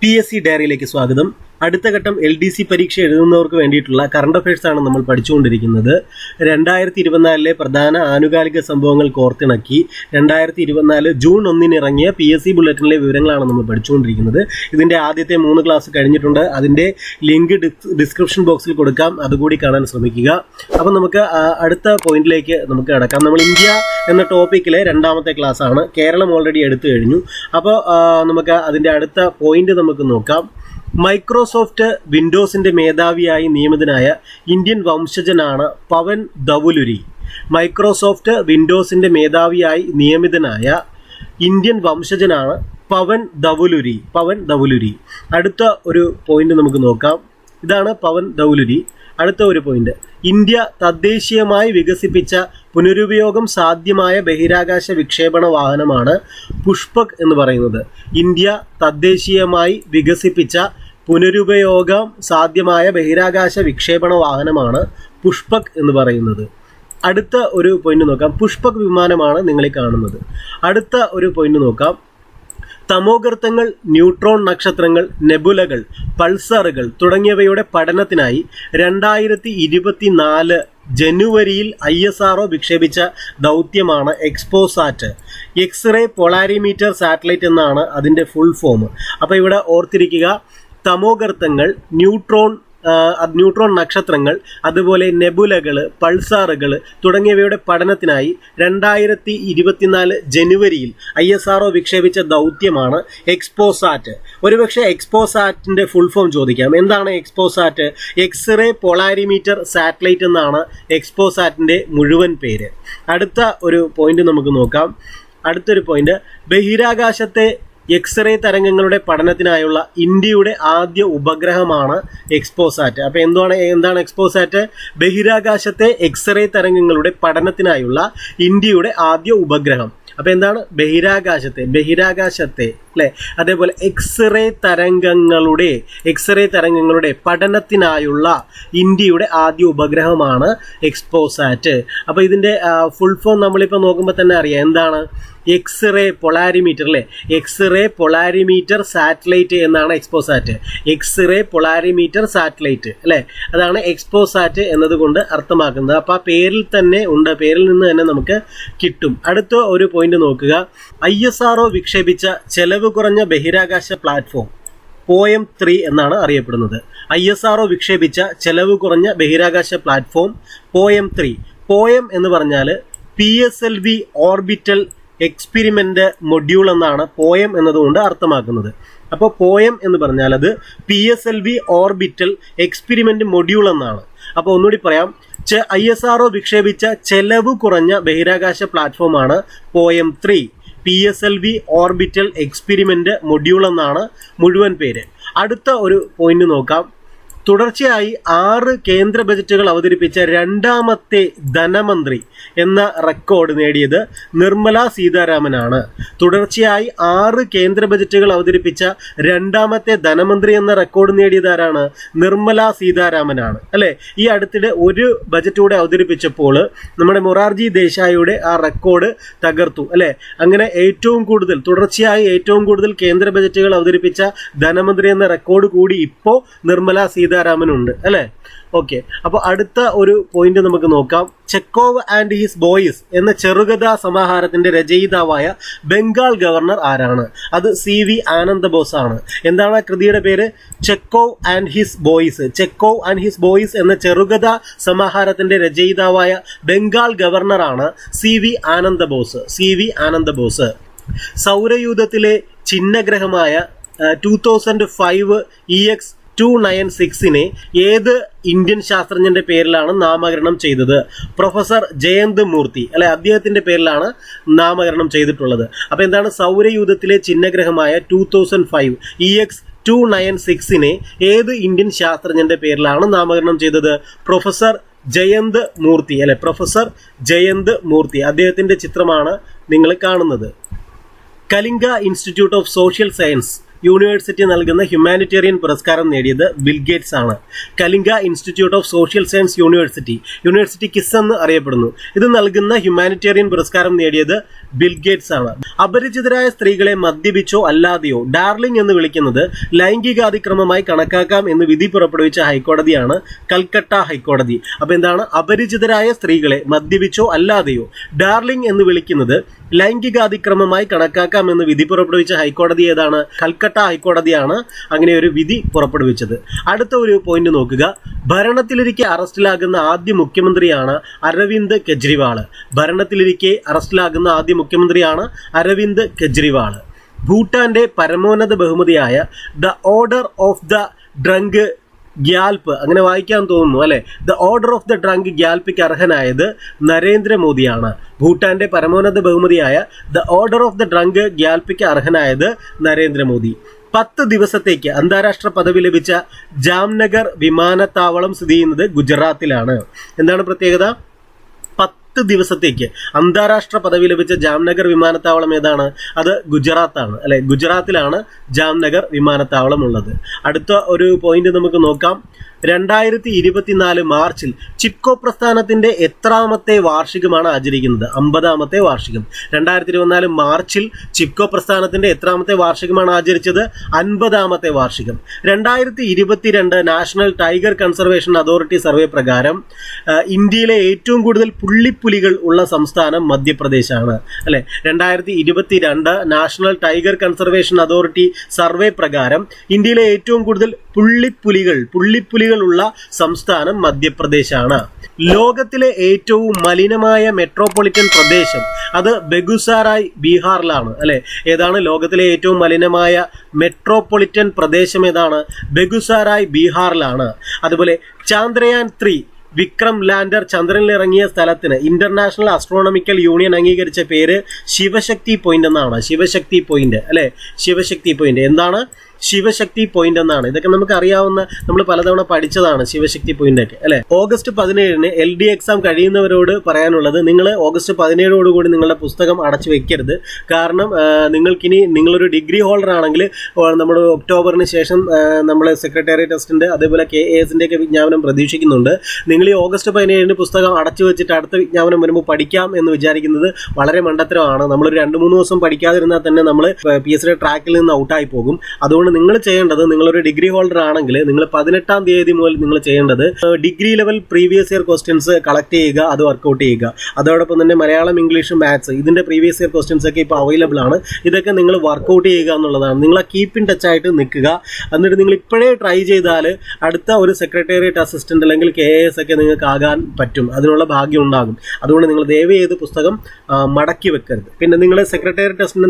PSC ഡയറിയിലേക്ക് സ്വാഗതം. അടുത്ത ഘട്ടം LDC പരീക്ഷ എഴുതുന്നവർക്ക് വേണ്ടിയിട്ടുള്ള കറണ്ട് അഫയേഴ്സ് ആണ് നമ്മൾ പഠിച്ചുകൊണ്ടിരിക്കുന്നത്. 2024 പ്രധാന ആനുകാലിക സംഭവങ്ങൾ കോർത്തിണക്കി 2024 ജൂൺ 1 ഇറങ്ങിയ PSC ബുള്ളറ്റിനിലെ വിവരങ്ങളാണ് നമ്മൾ പഠിച്ചുകൊണ്ടിരിക്കുന്നത്. ഇതിൻ്റെ ആദ്യത്തെ 3 ക്ലാസ് കഴിഞ്ഞിട്ടുണ്ട്. അതിൻ്റെ ലിങ്ക് ഡിസ്ക്രിപ്ഷൻ ബോക്സിൽ കൊടുക്കാം, അതുകൂടി കാണാൻ ശ്രമിക്കുക. അപ്പം നമുക്ക് അടുത്ത പോയിന്റിലേക്ക് നമുക്ക് കിടക്കാം. നമ്മൾ ഇന്ത്യ എന്ന ടോപ്പിക്കിലെ രണ്ടാമത്തെ ക്ലാസ് ആണ്. കേരളം ഓൾറെഡി എടുത്തു കഴിഞ്ഞു. അപ്പോൾ നമുക്ക് അതിൻ്റെ അടുത്ത പോയിന്റ് നമുക്ക് നോക്കാം. മൈക്രോസോഫ്റ്റ് വിൻഡോസിന്റെ മേധാവിയായി നിയമിതനായ ഇന്ത്യൻ വംശജനാണ് പവൻ ധവുലുരി. മൈക്രോസോഫ്റ്റ് വിൻഡോസിന്റെ മേധാവിയായി നിയമിതനായ ഇന്ത്യൻ വംശജനാണ് പവൻ ധവുലുരി. അടുത്ത ഒരു പോയിന്റ് നമുക്ക് നോക്കാം. ഇതാണ് പവൻ ധവുലുരി. അടുത്ത ഒരു പോയിന്റ്, ഇന്ത്യ തദ്ദേശീയമായി വികസിപ്പിച്ച പുനരുപയോഗം സാധ്യമായ ബഹിരാകാശ വിക്ഷേപണ വാഹനമാണ് പുഷ്പക് എന്ന് പറയുന്നത്. ഇന്ത്യ തദ്ദേശീയമായി വികസിപ്പിച്ച പുനരുപയോഗം സാധ്യമായ ബഹിരാകാശ വിക്ഷേപണ വാഹനമാണ് പുഷ്പക് എന്ന് പറയുന്നത്. അടുത്ത ഒരു പോയിന്റ് നോക്കാം. പുഷ്പക് വിമാനമാണ് നിങ്ങളീ കാണുന്നത്. അടുത്ത ഒരു പോയിന്റ് നോക്കാം. തമോഗർത്തങ്ങൾ, ന്യൂട്രോൺ നക്ഷത്രങ്ങൾ, നെബുലകൾ, പൾസറുകൾ തുടങ്ങിയവയുടെ പഠനത്തിനായി 2024 ജനുവരിയിൽ ISRO വിക്ഷേപിച്ച ദൗത്യമാണ് എക്സ്പോസാറ്റ്. എക്സ്റേ പൊളാരിമീറ്റർ സാറ്റലൈറ്റ് എന്നാണ് അതിൻ്റെ ഫുൾ ഫോം. അപ്പോൾ ഇവിടെ ഓർത്തിരിക്കുക, തമോഗർത്തങ്ങൾ, ന്യൂട്രോൺ നക്ഷത്രങ്ങൾ, അതുപോലെ നെബുലകൾ, പൾസാറുകൾ തുടങ്ങിയവയുടെ പഠനത്തിനായി 2024 ജനുവരിയിൽ ISRO വിക്ഷേപിച്ച ദൗത്യമാണ് എക്സ്പോസാറ്റ്. ഒരുപക്ഷെ എക്സ്പോസാറ്റിന്റെ ഫുൾ ഫോം ചോദിക്കാം. എന്താണ് എക്സ്പോസാറ്റ്? എക്സ്റേ പൊളാരിമീറ്റർ സാറ്റലൈറ്റ് എന്നാണ് എക്സ്പോസാറ്റിന്റെ മുഴുവൻ പേര്. അടുത്ത ഒരു പോയിന്റ് നമുക്ക് നോക്കാം. അടുത്തൊരു പോയിന്റ്, ബഹിരാകാശത്തെ എക്സ്റേ തരംഗങ്ങളുടെ പഠനത്തിനായുള്ള ഇന്ത്യയുടെ ആദ്യ ഉപഗ്രഹമാണ് എക്സ്പോസാറ്റ്. അപ്പോൾ എന്താണ് എക്സ്പോസാറ്റ്? ബഹിരാകാശത്തെ എക്സ്റേ തരംഗങ്ങളുടെ പഠനത്തിനായുള്ള ഇന്ത്യയുടെ ആദ്യ ഉപഗ്രഹം. അപ്പോൾ എന്താണ്? ബഹിരാകാശത്തെ അല്ലേ? അതേപോലെ എക്സ്റേ തരംഗങ്ങളുടെ പഠനത്തിനായുള്ള ഇന്ത്യയുടെ ആദ്യ ഉപഗ്രഹമാണ് എക്സ്പോസാറ്റ്. അപ്പോൾ ഇതിൻ്റെ ഫുൾ ഫോം നമ്മളിപ്പോൾ നോക്കുമ്പോൾ തന്നെ അറിയാം. എന്താണ്? എക്സ്റേ പൊളാരിമീറ്റർ അല്ലേ? എക്സ്റേ പൊളാരിമീറ്റർ സാറ്റലൈറ്റ് എന്നാണ് എക്സ്പോസാറ്റ്. എക്സ്റേ പൊളാരിമീറ്റർ സാറ്റലൈറ്റ് അല്ലേ? അതാണ് എക്സ്പോസാറ്റ് എന്നതുകൊണ്ട് അർത്ഥമാക്കുന്നത്. അപ്പോൾ ആ പേരിൽ തന്നെ ഉണ്ട്, പേരിൽ നിന്ന് തന്നെ നമുക്ക് കിട്ടും. അടുത്ത ഒരു പോയിന്റ് നോക്കുക. ISRO വിക്ഷേപിച്ച ചെലവ് കുറഞ്ഞ ബഹിരാകാശ പ്ലാറ്റ്ഫോം POEM 3 എന്നാണ് അറിയപ്പെടുന്നത്. ISRO വിക്ഷേപിച്ച ചെലവ് കുറഞ്ഞ ബഹിരാകാശ പ്ലാറ്റ്ഫോം POEM 3. POEM എന്ന് പറഞ്ഞാൽ PSLV ഓർബിറ്റൽ എക്സ്പെരിമെന്റ് മൊഡ്യൂൾ എന്നാണ് POEM എന്നതുകൊണ്ട് അർത്ഥമാക്കുന്നത്. അപ്പോൾ POEM എന്ന് പറഞ്ഞാൽ അത് PSLV ഓർബിറ്റൽ എക്സ്പെരിമെന്റ് മൊഡ്യൂൾ എന്നാണ്. അപ്പോൾ ഒന്നുകൂടി പറയാം, ISRO വിക്ഷേപിച്ച ചെലവ് കുറഞ്ഞ ബഹിരാകാശ പ്ലാറ്റ്ഫോമാണ് POEM 3. PSLV orbital experiment module എന്നാണ് മുഴുവൻ പേര്. അടുത്ത ഒരു പോയിന്റ് നോക്കാം. തുടർച്ചയായി 6 കേന്ദ്ര ബജറ്റുകൾ അവതരിപ്പിച്ച രണ്ടാമത്തെ ധനമന്ത്രി എന്ന റെക്കോർഡ് നേടിയത് നിർമ്മല സീതാരാമനാണ്. തുടർച്ചയായി 6 കേന്ദ്ര ബജറ്റുകൾ അവതരിപ്പിച്ച രണ്ടാമത്തെ ധനമന്ത്രി എന്ന റെക്കോർഡ് നേടിയത് ആരാണ്? നിർമ്മല സീതാരാമനാണ് അല്ലേ? ഈ അടുത്തിടെ ഒരു ബജറ്റ് കൂടെ അവതരിപ്പിച്ചപ്പോൾ നമ്മുടെ മൊറാർജി ദേശായിയുടെ ആ റെക്കോർഡ് തകർത്തു അല്ലേ? അങ്ങനെ തുടർച്ചയായി ഏറ്റവും കൂടുതൽ കേന്ദ്ര ബജറ്റുകൾ അവതരിപ്പിച്ച ധനമന്ത്രി എന്ന റെക്കോർഡ് കൂടി ഇപ്പോൾ നിർമ്മല സീതാരാമനുണ്ട് അല്ലേ? ഓക്കെ, അപ്പോൾ അടുത്ത ഒരു പോയിന്റ് നമുക്ക് നോക്കാം. ചെക്കോവ് ആൻഡ് ഹിസ് ബോയ്സ് എന്ന ചെറുകഥാ സമാഹാരത്തിന്റെ രചയിതാവായ ബംഗാൾ ഗവർണർ ആരാണ്? അത് CV ആനന്ദബോസ് ആണ്. എന്താണ് ആ കൃതിയുടെ പേര്? ചെക്കോവ് ആൻഡ് ഹിസ് ബോയ്സ് എന്ന ചെറുകഥാ സമാഹാരത്തിന്റെ രചയിതാവായ ബംഗാൾ ഗവർണറാണ് CV ആനന്ദബോസ്. സൗരയൂഥത്തിലെ ചിഹ്നഗ്രഹമായ 2005 EX-296 ഏത് ഇന്ത്യൻ ശാസ്ത്രജ്ഞന്റെ പേരിലാണ് നാമകരണം ചെയ്തത്? പ്രൊഫസർ ജയന്ത് മൂർത്തി അല്ലെ? അദ്ദേഹത്തിന്റെ പേരിലാണ് നാമകരണം ചെയ്തിട്ടുള്ളത്. അപ്പോൾ എന്താണ്? സൗരയൂഥത്തിലെ ചിഹ്നഗ്രഹമായ 2005 EX-296 ഏത് ഇന്ത്യൻ ശാസ്ത്രജ്ഞന്റെ പേരിലാണ് നാമകരണം ചെയ്തത്? പ്രൊഫസർ ജയന്ത് മൂർത്തി. അദ്ദേഹത്തിന്റെ ചിത്രമാണ് നിങ്ങൾ കാണുന്നത്. Kalinga institute of social science university നൽകുന്ന ഹ്യൂമാനിറ്റേറിയൻ പുരസ്കാരം നേടിയത് ബിൽഗേറ്റ്സ് ആണ്. Kalinga institute of social science university KISS എന്ന് അറിയപ്പെടുന്നു. ഇത് നൽകുന്ന ഹ്യൂമാനിറ്റേറിയൻ പുരസ്കാരം നേടിയത് ബിൽ ഗേറ്റ്സ് ആണ്. അപരിചിതരായ സ്ത്രീകളെ മദ്യപിച്ചോ അല്ലാതെയോ ഡാർലിംഗ് എന്ന് വിളിക്കുന്നത് ലൈംഗികാതിക്രമമായി കണക്കാക്കാം എന്ന് വിധി പുറപ്പെടുവിച്ച ഹൈക്കോടതിയാണ് കൽക്കട്ട ഹൈക്കോടതി. അപ്പൊ എന്താണ്? അപരിചിതരായ സ്ത്രീകളെ മദ്യപിച്ചോ അല്ലാതെയോ ഡാർലിംഗ് എന്ന് വിളിക്കുന്നത് ലൈംഗികാതിക്രമമായി കണക്കാക്കാം എന്ന് വിധി പുറപ്പെടുവിച്ച ഹൈക്കോടതി ഏതാണ്? കൽക്കട്ട ഹൈക്കോടതിയാണ് അങ്ങനെ ഒരു വിധി പുറപ്പെടുവിച്ചത്. അടുത്ത ഒരു പോയിന്റ് നോക്കുക. ഭരണത്തിലിരിക്കെ അറസ്റ്റിലാകുന്ന ആദ്യ മുഖ്യമന്ത്രിയാണ് അരവിന്ദ് കെജ്രിവാൾ. ഭരണത്തിലിരിക്കെ അറസ്റ്റിലാകുന്ന ആദ്യ മുഖ്യമന്ത്രിയാണ് അരവിന്ദ് കെജ്രിവാൾ. ഭൂട്ടാന്റെ പരമോന്നത ബഹുമതിയായ the order of the Druk Gyalpo, അങ്ങനെ വായിക്കാൻ തോന്നുന്നു അല്ലെ, the order of the Druk ഗ്യാൽപ്പിക്ക് അർഹനായത് നരേന്ദ്രമോദിയാണ്. ഭൂട്ടാന്റെ പരമോന്നത ബഹുമതിയായ the order of the Druk ഗ്യാൽപ്പിക്ക് അർഹനായത് നരേന്ദ്രമോദി. 10 ദിവസത്തേക്ക് അന്താരാഷ്ട്ര പദവി ലഭിച്ച ജാംനഗർ വിമാനത്താവളം സ്ഥിതി ചെയ്യുന്നത് ഗുജറാത്തിലാണ്. എന്താണ് പ്രത്യേകത? 10 ദിവസത്തേക്ക് അന്താരാഷ്ട്ര പദവി ലഭിച്ച ജാംനഗർ വിമാനത്താവളം ഏതാണ്? അത് ഗുജറാത്താണ് അല്ലെ, ഗുജറാത്തിലാണ് ജാംനഗർ വിമാനത്താവളം ഉള്ളത്. അടുത്ത ഒരു പോയിന്റ് നമുക്ക് നോക്കാം. 2024 മാർച്ചിൽ ചിപ്കോ പ്രസ്ഥാനത്തിന്റെ എത്രാമത്തെ വാർഷികമാണ് ആചരിക്കുന്നത്? 50ാമത്തെ വാർഷികം. 2024 മാർച്ചിൽ ചിപ്കോ പ്രസ്ഥാനത്തിന്റെ എത്രാമത്തെ വാർഷികമാണ് ആചരിച്ചത്? 50ാമത്തെ വാർഷികം. 2022 national tiger conservation authority survey പ്രകാരം ഇന്ത്യയിലെ ഏറ്റവും കൂടുതൽ പുള്ളിപ്പുലികൾ ഉള്ള സംസ്ഥാനം മധ്യപ്രദേശാണ് അല്ലെ. 2022 national tiger conservation authority survey പ്രകാരം ഇന്ത്യയിലെ ഏറ്റവും കൂടുതൽ പുള്ളിപ്പുലികൾ ഉള്ള സംസ്ഥാനം മധ്യപ്രദേശാണ്. ലോകത്തിലെ ഏറ്റവും മലിനമായ മെട്രോപൊളിറ്റൻ പ്രദേശം അത് ബെഗുസാരായ് ബീഹാറിലാണ് അല്ലെ. ഏതാണ് ലോകത്തിലെ ഏറ്റവും മലിനമായ മെട്രോപൊളിറ്റൻ പ്രദേശം? ഏതാണ്? ബെഗുസാരായ് ബീഹാറിലാണ്. അതുപോലെ ചാന്ദ്രയാൻ 3 വിക്രം ലാൻഡർ ചന്ദ്രനിൽ ഇറങ്ങിയ സ്ഥലത്തിന് ഇന്റർനാഷണൽ ആസ്ട്രോണമിക്കൽ യൂണിയൻ അംഗീകരിച്ച പേര് ശിവശക്തി പോയിന്റ് എന്നാണ്. ശിവശക്തി പോയിന്റ് അല്ലെ, ശിവശക്തി പോയിന്റ്. എന്താണ്? ശിവശക്തി പോയിന്റ് എന്നാണ്. ഇതൊക്കെ നമുക്ക് അറിയാവുന്ന, നമ്മൾ പലതവണ പഠിച്ചതാണ് ശിവശക്തി പോയിന്റ് ഒക്കെ അല്ലെ. ഓഗസ്റ്റ് 17 LD എക്സാം കഴിയുന്നവരോട് പറയാനുള്ളത്, നിങ്ങൾ ഓഗസ്റ്റ് 17 നിങ്ങളുടെ പുസ്തകം അടച്ചു വെക്കരുത്. കാരണം നിങ്ങൾക്കിനി നിങ്ങളൊരു ഡിഗ്രി ഹോൾഡർ ആണെങ്കിൽ നമ്മുടെ ഒക്ടോബറിന് ശേഷം നമ്മൾ സെക്രട്ടേറിയറ്റ് ടെസ്റ്റിന്റെ അതേപോലെ KAS ഒക്കെ വിജ്ഞാപനം പ്രതീക്ഷിക്കുന്നുണ്ട്. നിങ്ങൾ ഈ ഓഗസ്റ്റ് 17 പുസ്തകം അടച്ചു വെച്ചിട്ട് അടുത്ത വിജ്ഞാപനം വരുമ്പോൾ പഠിക്കാം എന്ന് വിചാരിക്കുന്നത് വളരെ മണ്ടത്തരമാണ്. നമ്മളൊരു 2-3 ദിവസം പഠിക്കാതിരുന്നാൽ തന്നെ നമ്മൾ PSC ട്രാക്കിൽ നിന്ന് ഔട്ടായി പോകും. അതുകൊണ്ട് നിങ്ങൾ ചെയ്യേണ്ടത്, നിങ്ങളൊരു ഡിഗ്രി ഹോൾഡർ ആണെങ്കിൽ നിങ്ങൾ 18-ാം തീയതി മുതൽ നിങ്ങൾ ചെയ്യേണ്ടത് degree level previous year questions collect ചെയ്യുക, അത് വർക്കൗട്ട് ചെയ്യുക. അതോടൊപ്പം തന്നെ മലയാളം, ഇംഗ്ലീഷ്, മാത്സ് ഇതിന്റെ പ്രീവിയസ് ഇയർ ക്വസ്റ്റ്യൻസ് ഒക്കെ ഇപ്പോൾ അവൈലബിൾ ആണ്. ഇതൊക്കെ നിങ്ങൾ വർക്കൗട്ട് ചെയ്യുക എന്നുള്ളതാണ്. നിങ്ങൾ കീപ്പ് ഇൻ ടച്ച് ആയിട്ട് നിൽക്കുക. എന്നിട്ട് നിങ്ങൾ ഇപ്പോഴേ ട്രൈ ചെയ്താൽ അടുത്ത ഒരു സെക്രട്ടേറിയറ്റ് അസിസ്റ്റന്റ് അല്ലെങ്കിൽ KAS ഒക്കെ നിങ്ങൾക്ക് ആകാൻ പറ്റും. അതിനുള്ള ഭാഗ്യം ഉണ്ടാകും. അതുകൊണ്ട് നിങ്ങൾ ദയവ് ചെയ്ത് പുസ്തകം മടക്കി വെക്കരുത്. പിന്നെ നിങ്ങൾ സെക്രട്ടേറിയറ്റ് ടെസ്റ്റിന്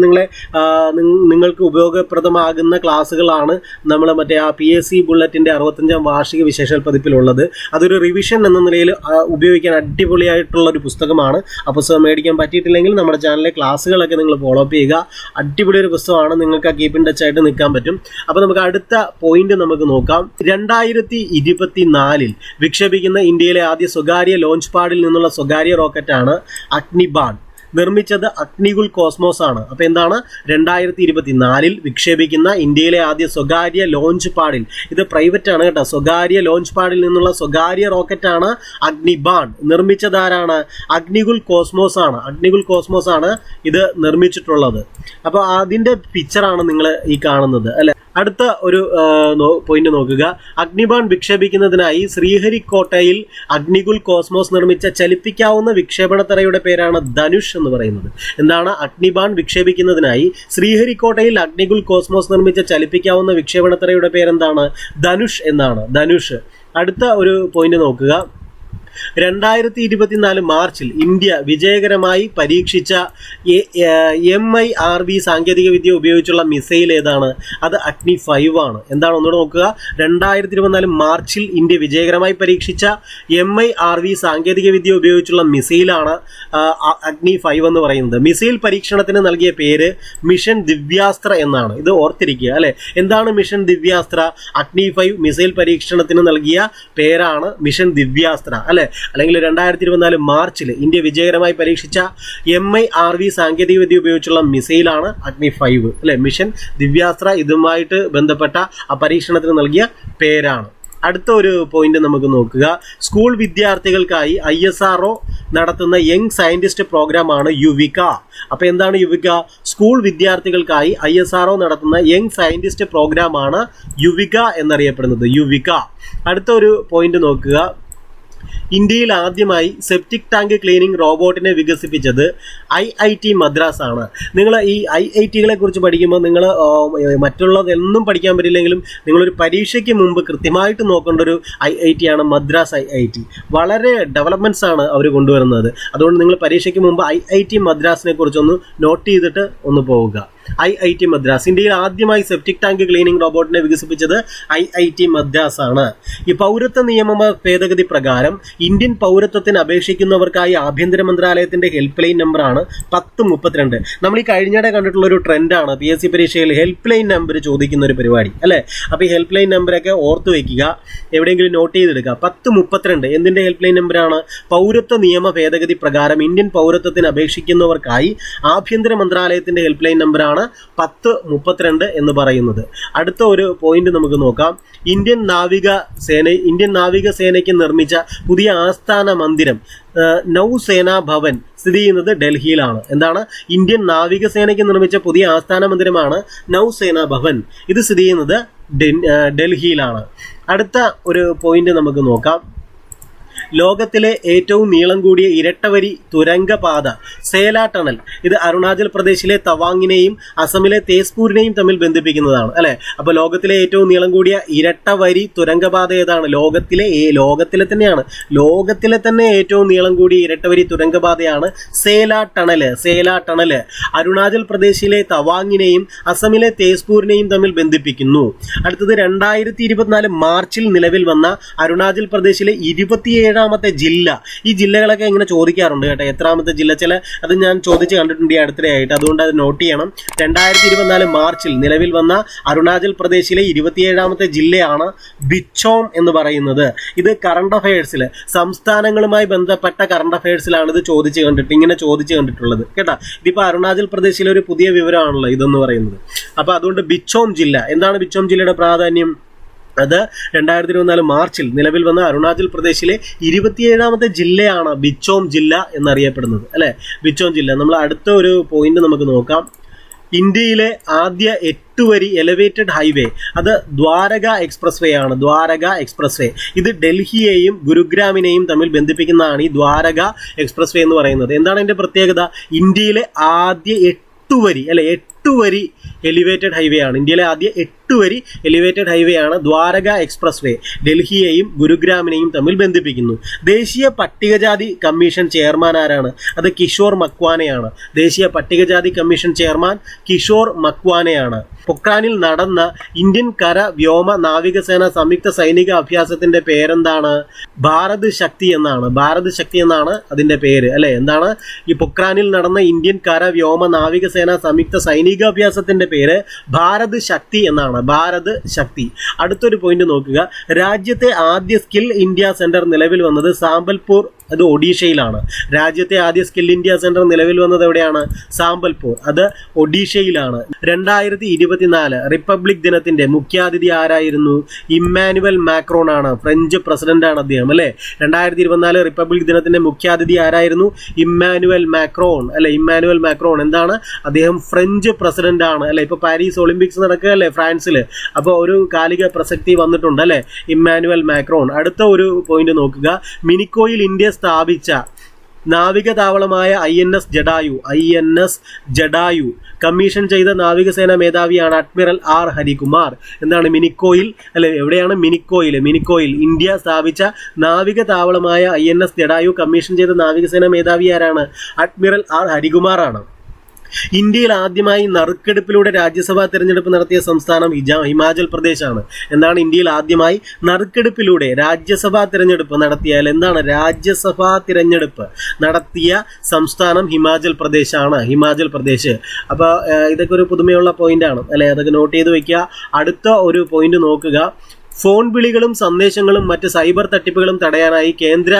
നിങ്ങൾക്ക് ഉപയോഗപ്രദമാകുന്ന ക്ലാസ്സുകളാണ് നമ്മൾ മറ്റേ ആ PSC ബുള്ളറ്റിന്റെ 65ാം വാർഷിക വിശേഷ പതിപ്പിലുള്ളത്. അതൊരു റിവിഷൻ എന്ന നിലയിൽ ഉപയോഗിക്കാൻ അടിപൊളിയായിട്ടുള്ള ഒരു പുസ്തകമാണ്. ആ പുസ്തകം മേടിക്കാൻ പറ്റിയിട്ടില്ലെങ്കിൽ നമ്മുടെ ചാനലിലെ ക്ലാസ്സുകളൊക്കെ നിങ്ങൾ ഫോളോ അപ്പ് ചെയ്യുക. അടിപൊളി ഒരു പുസ്തകമാണ്. നിങ്ങൾക്ക് ആ കീപ്പ് ഇൻ ടച്ച് ആയിട്ട് നിൽക്കാൻ പറ്റും. അപ്പോൾ നമുക്ക് അടുത്ത പോയിന്റ് നമുക്ക് നോക്കാം. 2024 വിക്ഷേപിക്കുന്ന ഇന്ത്യയിലെ ആദ്യ സ്വകാര്യ ലോഞ്ച് പാഡിൽ നിന്നുള്ള സ്വകാര്യ റോക്കറ്റാണ് അഗ്നിബാൺ. നിർമ്മിച്ചത് അഗ്നികുൽ കോസ്മോസ് ആണ്. അപ്പൊ എന്താണ്? 2024 വിക്ഷേപിക്കുന്ന ഇന്ത്യയിലെ ആദ്യ സ്വകാര്യ ലോഞ്ച് പാഡിൽ, ഇത് പ്രൈവറ്റ് ആണ് കേട്ടോ, സ്വകാര്യ ലോഞ്ച് പാഡിൽ നിന്നുള്ള സ്വകാര്യ റോക്കറ്റ് ആണ് അഗ്നിബാൺ. നിർമ്മിച്ചതാരാണ്? അഗ്നികുൽ കോസ്മോസ് ആണ്. അഗ്നികുൽ കോസ്മോസ് ആണ് ഇത് നിർമ്മിച്ചിട്ടുള്ളത്. അപ്പൊ അതിന്റെ പിക്ചറാണ് നിങ്ങൾ ഈ കാണുന്നത് അല്ലെ. അടുത്ത ഒരു പോയിന്റ് നോക്കുക. അഗ്നിബാൺ വിക്ഷേപിക്കുന്നതിനായി ശ്രീഹരിക്കോട്ടയിൽ അഗ്നികുൽ കോസ്മോസ് നിർമ്മിച്ച ചലിപ്പിക്കാവുന്ന വിക്ഷേപണത്തറയുടെ പേരാണ് ധനുഷ് എന്ന് പറയുന്നത്. എന്താണ്? അഗ്നിബാൺ വിക്ഷേപിക്കുന്നതിനായി ശ്രീഹരിക്കോട്ടയിൽ അഗ്നികുൽ കോസ്മോസ് നിർമ്മിച്ച ചലിപ്പിക്കാവുന്ന വിക്ഷേപണത്തറയുടെ പേരെന്താണ്? ധനുഷ് എന്നാണ്. ധനുഷ്. അടുത്ത ഒരു പോയിന്റ് നോക്കുക. 2024 മാർച്ചിൽ ഇന്ത്യ വിജയകരമായി പരീക്ഷിച്ച MIRV സാങ്കേതിക വിദ്യ ഉപയോഗിച്ചുള്ള മിസൈൽ ഏതാണ്? അത് അഗ്നി 5 ആണ്. എന്താണ്? ഒന്നുകൂടെ നോക്കുക. 2024 മാർച്ചിൽ ഇന്ത്യ വിജയകരമായി പരീക്ഷിച്ച MIRV സാങ്കേതിക വിദ്യ ഉപയോഗിച്ചുള്ള മിസൈലാണ് അഗ്നി 5 എന്ന് പറയുന്നത്. മിസൈൽ പരീക്ഷണത്തിന് നൽകിയ പേര് മിഷൻ ദിവ്യാസ്ത്ര എന്നാണ്. ഇത് ഓർത്തിരിക്കുക അല്ലെ. എന്താണ് മിഷൻ ദിവ്യാസ്ത്ര? അഗ്നി 5 മിസൈൽ പരീക്ഷണത്തിന് നൽകിയ പേരാണ് മിഷൻ ദിവ്യാസ്ത്ര അല്ലെ. അല്ലെങ്കിൽ 2024 മാർച്ചിൽ ഇന്ത്യ വിജയകരമായി പരീക്ഷിച്ച MIRV സാങ്കേതിക വിദ്യ ഉപയോഗിച്ചുള്ള മിസൈലാണ് അഗ്നി 5 അല്ലെ. മിഷൻ ദിവ്യാസ്ത്ര ഇതുമായിട്ട് ബന്ധപ്പെട്ട ആ പരീക്ഷണത്തിന് നൽകിയ പേരാണ്. അടുത്ത ഒരു പോയിന്റ് നമുക്ക് നോക്കുക. സ്കൂൾ വിദ്യാർത്ഥികൾക്കായി ISRO നടത്തുന്ന യങ് സയന്റിസ്റ്റ് പ്രോഗ്രാമാണ് യുവിക. അപ്പൊ എന്താണ് യുവിക? സ്കൂൾ വിദ്യാർത്ഥികൾക്കായി ISRO നടത്തുന്ന യങ് സയന്റിസ്റ്റ് പ്രോഗ്രാമാണ് യുവിക എന്നറിയപ്പെടുന്നത്, യുവിക. അടുത്ത ഒരു പോയിന്റ് നോക്കുക. ഇന്ത്യയിൽ ആദ്യമായി സെപ്റ്റിക് ടാങ്ക് ക്ലീനിങ് റോബോട്ടിനെ വികസിപ്പിച്ചത് IIT മദ്രാസ് ആണ്. നിങ്ങൾ ഈ IITകളെ കുറിച്ച് പഠിക്കുമ്പോൾ നിങ്ങൾ മറ്റുള്ളതൊന്നും പഠിക്കാൻ പറ്റില്ലെങ്കിലും നിങ്ങളൊരു പരീക്ഷയ്ക്ക് മുമ്പ് കൃത്യമായിട്ട് നോക്കേണ്ട ഒരു IIT ആണ് മദ്രാസ് IIT. വളരെ ഡെവലപ്മെന്റ്സ് ആണ് അവർ കൊണ്ടുവരുന്നത്. അതുകൊണ്ട് നിങ്ങൾ പരീക്ഷയ്ക്ക് മുമ്പ് IIT മദ്രാസിനെ കുറിച്ചൊന്ന് നോട്ട് ചെയ്തിട്ട് ഒന്ന് പോവുക. IIT മദ്രാസ്. ഇന്ത്യയിൽ ആദ്യമായി സെപ്റ്റിക് ടാങ്ക് ക്ലീനിങ് റോബോട്ടിനെ വികസിപ്പിച്ചത് IIT മദ്രാസ് ആണ്. ഈ പൗരത്വ നിയമ ഭേദഗതി പ്രകാരം ഇന്ത്യൻ പൗരത്വത്തിന് അപേക്ഷിക്കുന്നവർക്കായി ആഭ്യന്തര മന്ത്രാലയത്തിന്റെ ഹെൽപ്പ് ലൈൻ നമ്പറാണ് 1032. നമ്മൾ ഈ കഴിഞ്ഞിടെ കണ്ടിട്ടുള്ള ഒരു ട്രെൻഡാണ് PSC പരീക്ഷയിൽ ഹെൽപ്പ് ലൈൻ നമ്പർ ചോദിക്കുന്ന ഒരു പരിപാടി അല്ലേ. അപ്പോൾ ഈ ഹെൽപ്പ് ലൈൻ നമ്പറൊക്കെ ഓർത്ത് വയ്ക്കുക, എവിടെയെങ്കിലും നോട്ട് ചെയ്തെടുക്കുക. 1032 എന്തിന്റെ ഹെൽപ്പ് ലൈൻ നമ്പറാണ്? പൗരത്വ നിയമ ഭേദഗതി പ്രകാരം ഇന്ത്യൻ പൗരത്വത്തിന് അപേക്ഷിക്കുന്നവർക്കായി ആഭ്യന്തര മന്ത്രാലയത്തിന്റെ ഹെൽപ്പ് ലൈൻ നമ്പറാണ് 1032 എന്ന് പറയുന്നത്. അടുത്ത ഒരു പോയിന്റ് നമുക്ക് നോക്കാം. ഇന്ത്യൻ നാവികസേനയ്ക്ക് നിർമ്മിച്ച പുതിയ ആസ്ഥാന മന്ദിരം നൗസേന ഭവൻ സ്ഥിതി ചെയ്യുന്നത് ഡൽഹിയിലാണ്. എന്താണ്? ഇന്ത്യൻ നാവികസേനയ്ക്ക് നിർമ്മിച്ച പുതിയ ആസ്ഥാന മന്ദിരമാണ് നൗസേന ഭവൻ. ഇത് സ്ഥിതി ചെയ്യുന്നത് ഡൽഹിയിലാണ്. അടുത്ത ഒരു പോയിന്റ് നമുക്ക് നോക്കാം. ലോകത്തിലെ ഏറ്റവും നീളം കൂടിയ ഇരട്ടവരി തുരങ്കപാത സേല ടണൽ. ഇത് അരുണാചൽ പ്രദേശിലെ തവാങ്ങിനെയും അസമിലെ തേസ്പൂരിനെയും തമ്മിൽ ബന്ധിപ്പിക്കുന്നതാണ് അല്ലെ. അപ്പൊ ലോകത്തിലെ ഏറ്റവും നീളം കൂടിയ ഇരട്ടവരി തുരങ്കപാത ഏതാണ്? ലോകത്തിലെ തന്നെ ഏറ്റവും നീളം കൂടിയ ഇരട്ടവരി തുരങ്കപാതയാണ് സേല ടണല്. അരുണാചൽ പ്രദേശിലെ തവാങ്ങിനെയും അസമിലെ തേസ്പൂരിനെയും തമ്മിൽ ബന്ധിപ്പിക്കുന്നു. അടുത്തത് 2024 മാർച്ചിൽ നിലവിൽ വന്ന അരുണാചൽ പ്രദേശിലെ 27ാമത്തെ ജില്ല. ഈ ജില്ലകളൊക്കെ ഇങ്ങനെ ചോദിക്കാറുണ്ട് കേട്ടോ, എത്രാമത്തെ ജില്ല. അത് ഞാൻ ചോദിച്ച് കണ്ടിട്ടുണ്ട് ഈ അടുത്തിടെയായിട്ട്, അതുകൊണ്ട് അത് നോട്ട് ചെയ്യണം. 2024 മാർച്ചിൽ നിലവിൽ വന്ന അരുണാചൽ പ്രദേശിലെ 27ാമത്തെ ജില്ലയാണ് ബിച്ചോം എന്ന് പറയുന്നത്. ഇത് കറണ്ട് അഫയേഴ്സിൽ, സംസ്ഥാനങ്ങളുമായി ബന്ധപ്പെട്ട കറണ്ട് അഫയേഴ്സിലാണ് ഇത് ഇങ്ങനെ ചോദിച്ചു കണ്ടിട്ടുള്ളത് കേട്ടോ. ഇതിപ്പോൾ അരുണാചൽ പ്രദേശിലെ ഒരു പുതിയ വിവരമാണല്ലോ ഇതെന്ന് പറയുന്നത്. അപ്പോൾ അതുകൊണ്ട് ബിച്ചോം ജില്ല. എന്താണ് ബിച്ചോം ജില്ലയുടെ പ്രാധാന്യം? അത് 2024 മാർച്ചിൽ നിലവിൽ വന്ന അരുണാചൽ പ്രദേശിലെ 27ാമത്തെ ജില്ലയാണ് ബിച്ചോം ജില്ല എന്നറിയപ്പെടുന്നത് അല്ലെ. ബിച്ചോം ജില്ല. നമ്മൾ അടുത്ത ഒരു പോയിന്റ് നമുക്ക് നോക്കാം. ഇന്ത്യയിലെ ആദ്യ 8 വരി എലിവേറ്റഡ് ഹൈവേ അത് ദ്വാരക എക്സ്പ്രസ് വേ ആണ്. ഇത് ഡൽഹിയെയും ഗുരുഗ്രാമിനെയും തമ്മിൽ ബന്ധിപ്പിക്കുന്നതാണ് ഈ ദ്വാരക എക്സ്പ്രസ് വേ എന്ന് പറയുന്നത്. എന്താണ് ഇതിന്റെ പ്രത്യേകത? ഇന്ത്യയിലെ ആദ്യ 8 വരി എലിവേറ്റഡ് ഹൈവേ ആണ്. ഇന്ത്യയിലെ ആദ്യ 8 വരി എലിവേറ്റഡ് ഹൈവേ ആണ് ദ്വാരക എക്സ്പ്രസ് വേ. ഡൽഹിയെയും ഗുരുഗ്രാമിനെയും തമ്മിൽ ബന്ധിപ്പിക്കുന്നു. ദേശീയ പട്ടികജാതി കമ്മീഷൻ ചെയർമാൻ ആരാണ്? അത് കിഷോർ മക്വാനയാണ്. ദേശീയ പട്ടികജാതി കമ്മീഷൻ ചെയർമാൻ കിഷോർ മക്വാനയാണ്. പൊക്രാനിൽ നടന്ന ഇന്ത്യൻ കര വ്യോമ നാവികസേന സംയുക്ത സൈനിക അഭ്യാസത്തിന്റെ പേരെന്താണ്? ഭാരത് ശക്തി എന്നാണ് അതിന്റെ പേര് അല്ലെ. എന്താണ്? ഈ പൊക്രാനിൽ നടന്ന ഇന്ത്യൻ കര വ്യോമ നാവികസേന സംയുക്ത സൈനികാഭ്യാസത്തിന്റെ പേര് ഭാരത് ശക്തി എന്നാണ്. അടുത്തൊരു പോയിന്റ് നോക്കുക. രാജ്യത്തെ ആദ്യ സ്കിൽ ഇന്ത്യ സെന്റർ നിലവിൽ വന്നത് സാമ്പൽപൂർ, അത് ഒഡീഷയിലാണ്. രാജ്യത്തെ ആദ്യ സ്കിൽ ഇന്ത്യ സെന്റർ നിലവിൽ വന്നത് എവിടെയാണ്? സാമ്പൽപൂർ, അത് ഒഡീഷയിലാണ്. 2024 റിപ്പബ്ലിക് ദിനത്തിന്റെ മുഖ്യാതിഥി ആരായിരുന്നു? ഇമ്മാനുവൽ മാക്രോൺ ആണ്. ഫ്രഞ്ച് പ്രസിഡന്റ് ആണ് അദ്ദേഹം അല്ലെ. 2024 റിപ്പബ്ലിക് ദിനത്തിന്റെ മുഖ്യാതിഥി ആരായിരുന്നു? Emmanuel Macron. എന്താണ്? അദ്ദേഹം ഫ്രഞ്ച് പ്രസിഡന്റ് ആണ് അല്ലെ. ഇപ്പൊ പാരീസ് ഒളിമ്പിക്സ് നടക്കുകയല്ലേ ഫ്രാൻസിൽ, അപ്പോൾ ഒരു കാലിക പ്രസക്തി വന്നിട്ടുണ്ട് അല്ലെ ഇമ്മാനുവൽ മാക്രോൺ. അടുത്ത ഒരു പോയിന്റ് നോക്കുക. മിനിക്കോയിൽ ഇന്ത്യ സ്ഥാപിച്ച നാവിക താവളമായ INS ജഡായു കമ്മീഷൻ ചെയ്ത നാവികസേന മേധാവിയാണ് അഡ്മിറൽ R ഹരികുമാർ. എന്താണ്? മിനിക്കോയിൽ അല്ലെ. എവിടെയാണ്? മിനിക്കോയിൽ ഇന്ത്യ സ്ഥാപിച്ച നാവിക താവളമായ INS ജഡായു കമ്മീഷൻ ചെയ്ത നാവികസേന മേധാവി ആരാണ്? അഡ്മിറൽ R ഹരികുമാർ ആണ്. ഇന്ത്യയിൽ ആദ്യമായി നറുക്കെടുപ്പിലൂടെ രാജ്യസഭാ തിരഞ്ഞെടുപ്പ് നടത്തിയ സംസ്ഥാനം ഹിമാചൽ പ്രദേശാണ്. എന്താണ്? ഇന്ത്യയിൽ ആദ്യമായി നറുക്കെടുപ്പിലൂടെ രാജ്യസഭാ തിരഞ്ഞെടുപ്പ് നടത്തിയ സംസ്ഥാനം ഹിമാചൽ പ്രദേശ്. അപ്പോൾ ഇതൊക്കെ ഒരു പുതുമയുള്ള പോയിന്റ് ആണ് അല്ലെ. അതൊക്കെ നോട്ട് ചെയ്ത് വെക്കുക. അടുത്ത ഒരു പോയിന്റ് നോക്കുക. ഫോൺ വിളികളും സന്ദേശങ്ങളും മറ്റ് സൈബർ തട്ടിപ്പുകളും തടയാനായി കേന്ദ്ര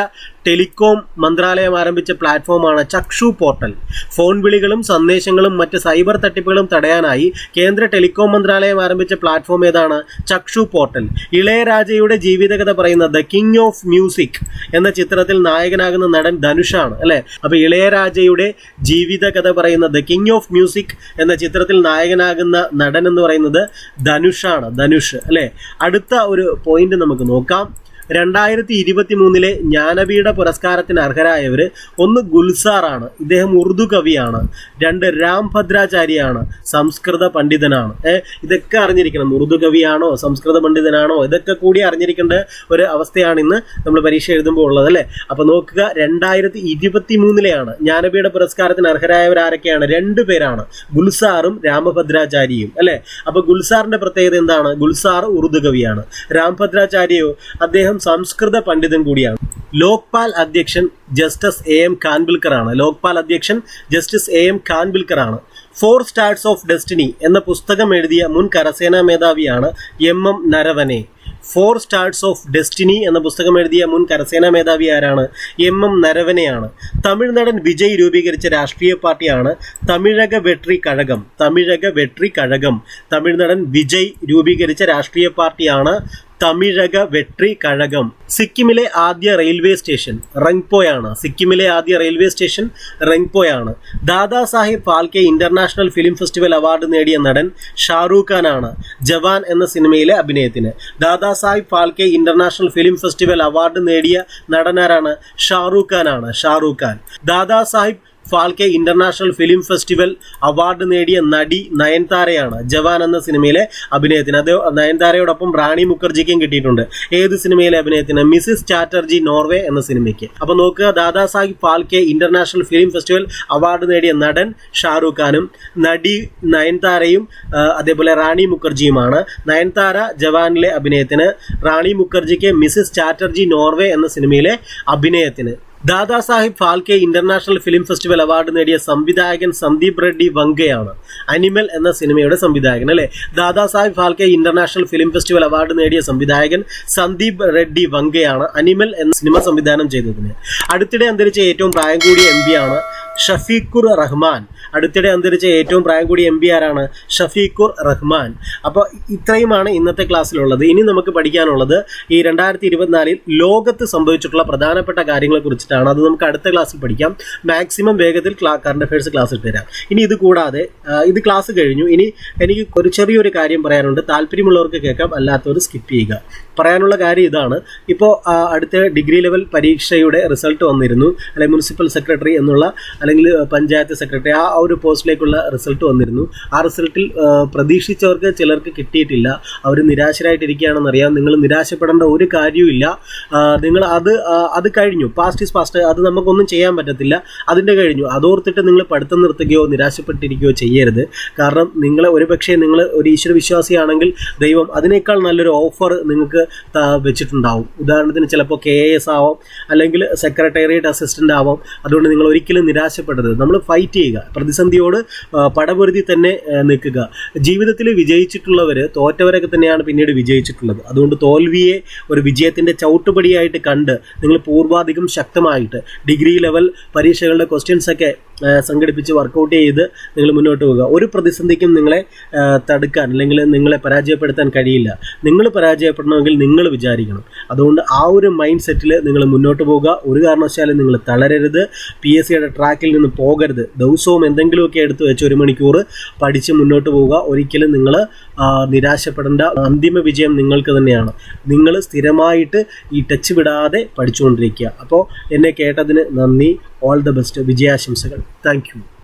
ടെലികോം മന്ത്രാലയം ആരംഭിച്ച പ്ലാറ്റ്ഫോമാണ് ചക്ഷു പോർട്ടൽ. ഫോൺ വിളികളും സന്ദേശങ്ങളും മറ്റ് സൈബർ തട്ടിപ്പുകളും തടയാനായി കേന്ദ്ര ടെലികോം മന്ത്രാലയം ആരംഭിച്ച പ്ലാറ്റ്ഫോം ഏതാണ്? ചക്ഷു പോർട്ടൽ. ഇളയരാജയുടെ ജീവിതകഥ പറയുന്ന ദ കിങ് ഓഫ് മ്യൂസിക് എന്ന ചിത്രത്തിൽ നായകനാകുന്ന നടൻ ധനുഷാണ് അല്ലെ. അപ്പൊ ഇളയരാജയുടെ ജീവിതകഥ പറയുന്ന ദ കിങ് ഓഫ് മ്യൂസിക് എന്ന ചിത്രത്തിൽ നായകനാകുന്ന നടൻ എന്ന് പറയുന്നത് ധനുഷാണ്, ധനുഷ് അല്ലെ. അടുത്ത ഒരു പോയിന്റ് നമുക്ക് നോക്കാം. 2023 ജ്ഞാനപീഠ പുരസ്കാരത്തിന് അർഹരായവർ 1 ഗുൽസാറാണ്, ഇദ്ദേഹം ഉറുദു കവിയാണ്. 2 രാം ഭദ്രാചാര്യാണ്, സംസ്കൃത പണ്ഡിതനാണ്. ഇതൊക്കെ അറിഞ്ഞിരിക്കണം. ഉറുദു കവിയാണോ സംസ്കൃത പണ്ഡിതനാണോ ഇതൊക്കെ കൂടി അറിഞ്ഞിരിക്കേണ്ട ഒരു അവസ്ഥയാണ് ഇന്ന് നമ്മൾ പരീക്ഷ എഴുതുമ്പോൾ ഉള്ളത് അല്ലേ. അപ്പൊ നോക്കുക, 2023 ജ്ഞാനപീഠ പുരസ്കാരത്തിന് അർഹരായവർ ആരൊക്കെയാണ്? 2 പേരാണ്, ഗുൽസാറും രാമഭദ്രാചാര്യയും അല്ലെ. അപ്പൊ ഗുൽസാറിന്റെ പ്രത്യേകത എന്താണ്? ഗുൽസാർ ഉറുദു കവിയാണ്. രാംഭദ്രാചാര്യയോ അദ്ദേഹം സംസ്കൃത പണ്ഡിതൻ കൂടിയാണ്. ലോക്പാൽ അധ്യക്ഷൻ ജസ്റ്റിസ് AM ഖാൻവിൽക്കർ ആണ്. ലോക്പാൽ അധ്യക്ഷൻ ജസ്റ്റിസ് AM ഖാൻവിൽക്കർ ആണ്. 4 സ്റ്റാർസ് ഓഫ് ഡെസ്റ്റിനി എന്ന പുസ്തകം എഴുതിയ മുൻ കരസേനാ മേധാവിയാണ് MM Naravane. 4 stars of destiny എന്ന പുസ്തകം എഴുതിയ മുൻ കരസേനാ മേധാവി ആരാണ്? MM നരവനെയാണ്. തമിഴ് നടൻ വിജയ് രൂപീകരിച്ച രാഷ്ട്രീയ പാർട്ടിയാണ് തമിഴക വെട്രി കഴകം. തമിഴക വെട്രി കഴകം. തമിഴ് നടൻ വിജയ് രൂപീകരിച്ച രാഷ്ട്രീയ പാർട്ടിയാണ് തമിഴക വെട്രി കഴകം. സിക്കിമിലെ ആദ്യ റെയിൽവേ സ്റ്റേഷൻ റങ്പോയാണ്. സിക്കിമിലെ ആദ്യ റെയിൽവേ സ്റ്റേഷൻ റങ്പോയാണ്. Dada Saheb Phalke international film festival award നേടിയ നടൻ ഷാറൂഖ് ഖാൻ ആണ്, ജവാൻ എന്ന സിനിമയിലെ അഭിനയത്തിന്. Dada Saheb Phalke international film festival award നേടിയ നടനാരാണ്? ഷാറൂഖ് ഖാൻ ആണ്, Shahrukh Khan. Dada Saheb Phalke international film festival award നേടിയ നടി നയൻതാരയാണ്, ജവാൻ എന്ന സിനിമയിലെ അഭിനയത്തിന്. അത് നയൻതാരയോടൊപ്പം റാണി മുഖർജിക്കും കിട്ടിയിട്ടുണ്ട്. ഏത് സിനിമയിലെ അഭിനയത്തിന്? മിസിസ് ചാറ്റർജി നോർവേ എന്ന സിനിമയ്ക്ക്. അപ്പൊ നോക്കുക, Dada Saheb Phalke international film festival award നേടിയ നടൻ ഷാറൂഖ് ഖാനും നടി നയൻതാരയും അതേപോലെ റാണി മുഖർജിയുമാണ്. നയൻതാര ജവാനിലെ അഭിനയത്തിന്, റാണി മുഖർജിക്ക് മിസിസ് ചാറ്റർജി നോർവേ എന്ന സിനിമയിലെ അഭിനയത്തിന്. Dada Saheb Phalke international film festival award നേടിയ സംവിധായകൻ സന്ദീപ് റെഡ്ഡി വങ്കയാണ്, അനിമൽ എന്ന സിനിമയുടെ സംവിധായകൻ അല്ലെ. Dada Saheb Phalke international film festival award നേടിയ സംവിധായകൻ സന്ദീപ് റെഡ്ഡി വങ്കയാണ്, അനിമൽ എന്ന സിനിമ സംവിധാനം ചെയ്തതിന്. അടുത്തിടെ അന്തരിച്ച ഏറ്റവും പ്രായം കൂടിയ MP ആണ് ഷഫീഖുർ റഹ്മാൻ. അടുത്തിടെ അന്തരിച്ച ഏറ്റവും പ്രായം കൂടിയ MP ആരാണ്? ഷഫീഖുർ റഹ്മാൻ. അപ്പോൾ ഇത്രയുമാണ് ഇന്നത്തെ ക്ലാസ്സിലുള്ളത്. ഇനി നമുക്ക് പഠിക്കാനുള്ളത് ഈ 2024 ലോകത്ത് സംഭവിച്ചിട്ടുള്ള പ്രധാനപ്പെട്ട കാര്യങ്ങളെ കുറിച്ചിട്ടാണ്. അത് നമുക്ക് അടുത്ത ക്ലാസ്സിൽ പഠിക്കാം. മാക്സിമം വേഗത്തിൽ കറണ്ട് അഫയേഴ്സ് ക്ലാസ് ഇട്ട് തരാം. ഇനി ഇത് കൂടാതെ ഇത് ക്ലാസ് കഴിഞ്ഞു. ഇനി എനിക്ക് ഒരു ചെറിയൊരു കാര്യം പറയാനുണ്ട്. താല്പര്യമുള്ളവർക്ക് കേൾക്കാം, അല്ലാത്തവർ സ്കിപ്പ് ചെയ്യുക. പറയാനുള്ള കാര്യം ഇതാണ്. ഇപ്പോൾ അടുത്ത ഡിഗ്രി ലെവൽ പരീക്ഷയുടെ റിസൾട്ട് വന്നിരുന്നു, അല്ലെങ്കിൽ മുനിസിപ്പൽ സെക്രട്ടറി എന്നുള്ള അല്ലെങ്കിൽ പഞ്ചായത്ത് സെക്രട്ടറി ആ ഒരു പോസ്റ്റിലേക്കുള്ള റിസൾട്ട് വന്നിരുന്നു. ആ റിസൾട്ടിൽ പ്രതീക്ഷിച്ചവർക്ക് ചിലർക്ക് കിട്ടിയിട്ടില്ല. അവർ നിരാശരായിട്ടിരിക്കുകയാണെന്നറിയാം. നിങ്ങൾ നിരാശപ്പെടേണ്ട ഒരു കാര്യവുമില്ല. നിങ്ങൾ അത് കഴിഞ്ഞു, പാസ്റ്റ് ഈസ് പാസ്റ്റ്. അത് നമുക്കൊന്നും ചെയ്യാൻ പറ്റത്തില്ല, അതിൻ്റെ കഴിഞ്ഞു. അതോർത്തിട്ട് നിങ്ങൾ പഠിത്തം നിർത്തുകയോ നിരാശപ്പെട്ടിരിക്കുകയോ ചെയ്യരുത്. കാരണം ഒരുപക്ഷെ നിങ്ങൾ ഒരു ഈശ്വര വിശ്വാസിയാണെങ്കിൽ ദൈവം അതിനേക്കാൾ നല്ലൊരു ഓഫർ നിങ്ങൾക്ക് വെച്ചിട്ടുണ്ടാവും. ഉദാഹരണത്തിന് ചിലപ്പോൾ KAS ആവാം, അല്ലെങ്കിൽ സെക്രട്ടേറിയറ്റ് അസിസ്റ്റന്റ് ആവാം. അതുകൊണ്ട് നിങ്ങൾ ഒരിക്കലും നിരാശപ്പെടരുത്. നമ്മൾ ഫൈറ്റ് ചെയ്യുക, പ്രതിസന്ധിയോട് പടപൊരുതി തന്നെ നിൽക്കുക. ജീവിതത്തിൽ വിജയിച്ചിട്ടുള്ളവർ തോറ്റവരൊക്കെ തന്നെയാണ് പിന്നീട് വിജയിച്ചിട്ടുള്ളത്. അതുകൊണ്ട് തോൽവിയെ ഒരു വിജയത്തിൻ്റെ ചവിട്ടുപടിയായിട്ട് കണ്ട് നിങ്ങൾ പൂർവാധികം ശക്തമായിട്ട് ഡിഗ്രി ലെവൽ പരീക്ഷകളുടെ ക്വസ്റ്റ്യൻസൊക്കെ സംഘടിപ്പിച്ച് വർക്കൗട്ട് ചെയ്ത് നിങ്ങൾ മുന്നോട്ട് പോവുക. ഒരു പ്രതിസന്ധിക്കും നിങ്ങളെ തടുക്കാൻ അല്ലെങ്കിൽ നിങ്ങളെ പരാജയപ്പെടുത്താൻ കഴിയില്ല. നിങ്ങൾ പരാജയപ്പെടണമെങ്കിൽ നിങ്ങൾ വിചാരിക്കണം. അതുകൊണ്ട് ആ ഒരു മൈൻഡ് സെറ്റിൽ നിങ്ങൾ മുന്നോട്ട് പോവുക. ഒരു കാരണവശാലും നിങ്ങൾ തളരരുത്, PSCയുടെ ട്രാക്കിൽ നിന്ന് പോകരുത്. ദിവസവും എന്തെങ്കിലുമൊക്കെ എടുത്ത് വെച്ച് 1 മണിക്കൂർ പഠിച്ച് മുന്നോട്ട് പോവുക. ഒരിക്കലും നിങ്ങൾ നിരാശപ്പെടേണ്ട. അന്തിമ വിജയം നിങ്ങൾക്ക് തന്നെയാണ്. നിങ്ങൾ സ്ഥിരമായിട്ട് ഈ ടച്ച് വിടാതെ പഠിച്ചുകൊണ്ടിരിക്കുക. അപ്പോൾ എന്നെ കേട്ടതിന് നന്ദി. All the best. വിജയാശംസകൾ. Thank U.